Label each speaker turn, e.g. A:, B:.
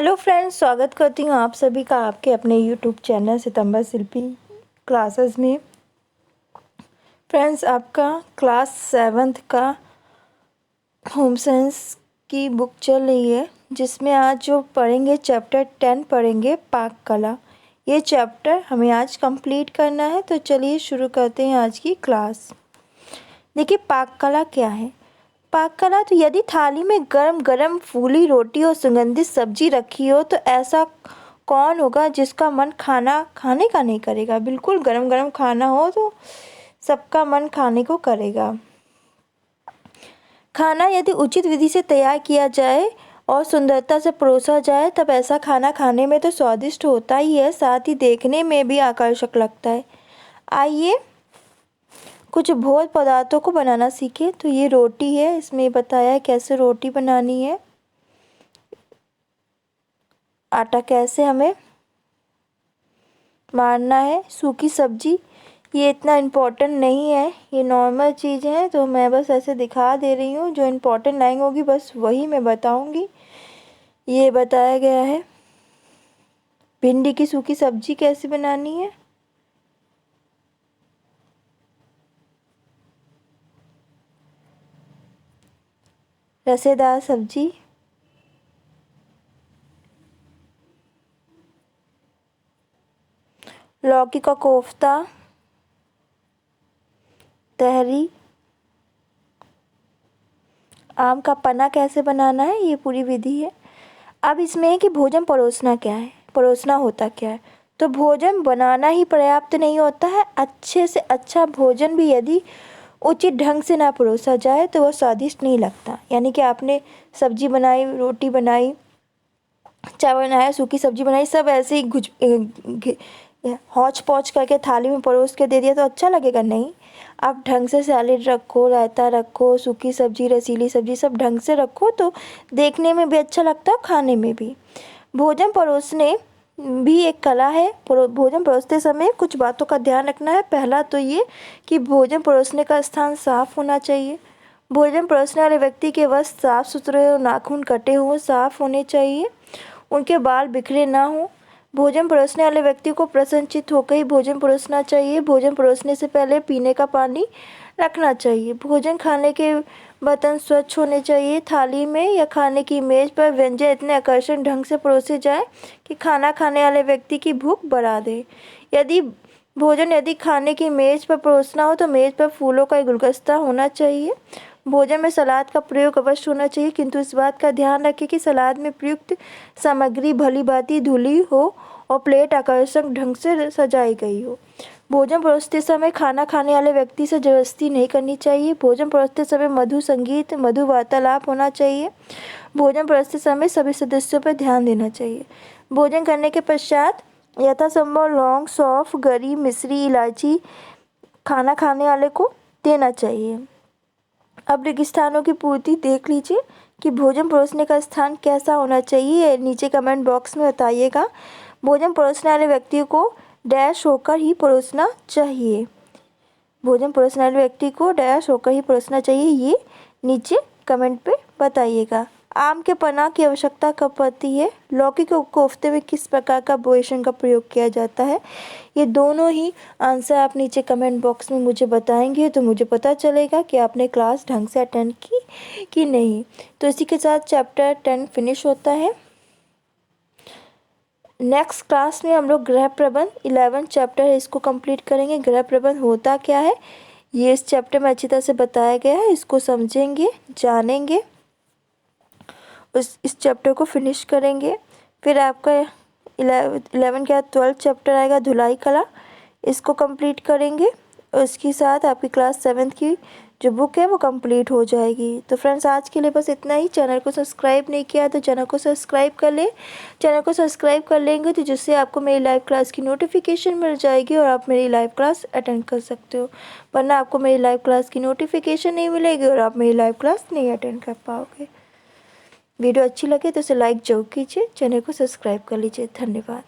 A: Hello friends, स्वागत करती हूँ आप सभी का आपके अपने यूट्यूब चैनल सितंबर शिल्पी क्लासेस में। फ्रेंड्स, आपका क्लास 7th का होम साइंस की बुक चल रही है, जिसमें आज जो पढ़ेंगे चैप्टर 10 पढ़ेंगे पाक कला। ये चैप्टर हमें आज कंप्लीट करना है, तो चलिए शुरू करते हैं आज की क्लास। देखिए, पाक कला क्या है। पाक कला तो यदि थाली में गरम गरम फूली रोटी और सुगंधित सब्जी रखी हो तो ऐसा कौन होगा जिसका मन खाना खाने का नहीं करेगा। बिल्कुल गरम गरम खाना हो तो सबका मन खाने को करेगा। खाना यदि उचित विधि से तैयार किया जाए और सुंदरता से परोसा जाए तब ऐसा खाना खाने में तो स्वादिष्ट होता ही है, साथ ही देखने में भी आकर्षक लगता है। आइए कुछ भोज्य पदार्थों को बनाना सीखें। तो ये रोटी है, इसमें बताया है कैसे रोटी बनानी है, आटा कैसे हमें मारना है। सूखी सब्जी ये इतना इम्पोर्टेंट नहीं है, ये नॉर्मल चीज़ है, तो मैं बस ऐसे दिखा दे रही हूँ। जो इम्पोर्टेंट लाइन होगी बस वही मैं बताऊँगी। ये बताया गया है भिंडी की सूखी सब्जी कैसे बनानी है। रसेदार सब्जी, लौकी का कोफ्ता, तहरी, आम का पन्ना कैसे बनाना है, ये पूरी विधि है। अब इसमें है कि भोजन परोसना क्या है, परोसना होता क्या है। तो भोजन बनाना ही पर्याप्त नहीं होता है, अच्छे से अच्छा भोजन भी यदि उचित ढंग से ना परोसा जाए तो वह स्वादिष्ट नहीं लगता। यानी कि आपने सब्जी बनाई, रोटी बनाई, चावल बनाया, सूखी सब्जी बनाई, सब ऐसे ही हौच पौच करके थाली में परोस के दे दिया तो अच्छा लगेगा नहीं। आप ढंग से सैलेड रखो, रायता रखो, सूखी सब्जी, रसीली सब्जी सब ढंग से रखो तो देखने में भी अच्छा लगता है, खाने में भी। भोजन परोसने भी एक कला है। भोजन परोसते समय कुछ बातों का ध्यान रखना है। पहला तो ये कि भोजन परोसने का स्थान साफ होना चाहिए। भोजन परोसने वाले व्यक्ति के वस्त्र साफ सुथरे और नाखून कटे हुए साफ होने चाहिए, उनके बाल बिखरे ना हो। भोजन परोसने वाले व्यक्ति को प्रसन्नचित्त होकर ही भोजन परोसना चाहिए। भोजन परोसने से पहले पीने का पानी रखना चाहिए। भोजन खाने के बर्तन स्वच्छ होने चाहिए। थाली में या खाने की मेज पर व्यंजन इतने आकर्षक ढंग से परोसे जाए कि खाना खाने वाले व्यक्ति की भूख बढ़ा दे। यदि खाने की मेज पर परोसना हो तो मेज पर फूलों का एक गुलदस्ता होना चाहिए। भोजन में सलाद का प्रयोग अवश्य होना चाहिए, किंतु इस बात का ध्यान रखें कि सलाद में प्रयुक्त सामग्री भली भांति धुली हो और प्लेट आकर्षक ढंग से सजाई गई हो। भोजन परोसते समय खाना खाने वाले व्यक्ति से जबरदस्ती नहीं करनी चाहिए। भोजन परोसते समय मधुर संगीत, मधुर वार्तालाप होना चाहिए। भोजन परोसते समय सभी सदस्यों पर ध्यान देना चाहिए। भोजन करने के पश्चात यथासंभव लौंग, सौंफ, गरी, मिश्री, इलायची खाना खाने वाले को देना चाहिए। अब रेगिस्तानों की पूर्ति देख लीजिए कि भोजन परोसने का स्थान कैसा होना चाहिए, नीचे कमेंट बॉक्स में बताइएगा। भोजन परोसने वाले व्यक्ति को डैश होकर ही परोसना चाहिए। भोजन परोसने वाले व्यक्ति को डैश होकर ही परोसना चाहिए, ये नीचे कमेंट पे बताइएगा। आम के पन्ना की आवश्यकता कब पड़ती है, लौकी के कोफ्ते में किस प्रकार का बेसन का प्रयोग किया जाता है, ये दोनों ही आंसर आप नीचे कमेंट बॉक्स में मुझे बताएंगे तो मुझे पता चलेगा कि आपने क्लास ढंग से अटेंड की कि नहीं। तो इसी के साथ चैप्टर 10 फिनिश होता है। नेक्स्ट क्लास में हम लोग गृह प्रबंध 11 चैप्टर है, इसको कंप्लीट करेंगे। गृह प्रबंध होता क्या है ये इस चैप्टर में अच्छी तरह से बताया गया है, इसको समझेंगे, जानेंगे, इस चैप्टर को फिनिश करेंगे। फिर आपका 11 के बाद 12 चैप्टर आएगा धुलाई कला, इसको कंप्लीट करेंगे और इसके साथ आपकी क्लास 7th की जो बुक है वो कंप्लीट हो जाएगी। तो फ्रेंड्स, आज के लिए बस इतना ही। चैनल को सब्सक्राइब नहीं किया तो चैनल को सब्सक्राइब कर ले। चैनल को सब्सक्राइब कर लेंगे तो जिससे आपको मेरी लाइव क्लास की नोटिफिकेशन मिल जाएगी और आप मेरी लाइव क्लास अटेंड कर सकते हो, वरना आपको मेरी लाइव क्लास की नोटिफिकेशन नहीं मिलेगी और आप मेरी लाइव क्लास नहीं अटेंड कर पाओगे। वीडियो अच्छी लगे तो इसे लाइक जरूर कीजिए, चैनल को सब्सक्राइब कर लीजिए। धन्यवाद।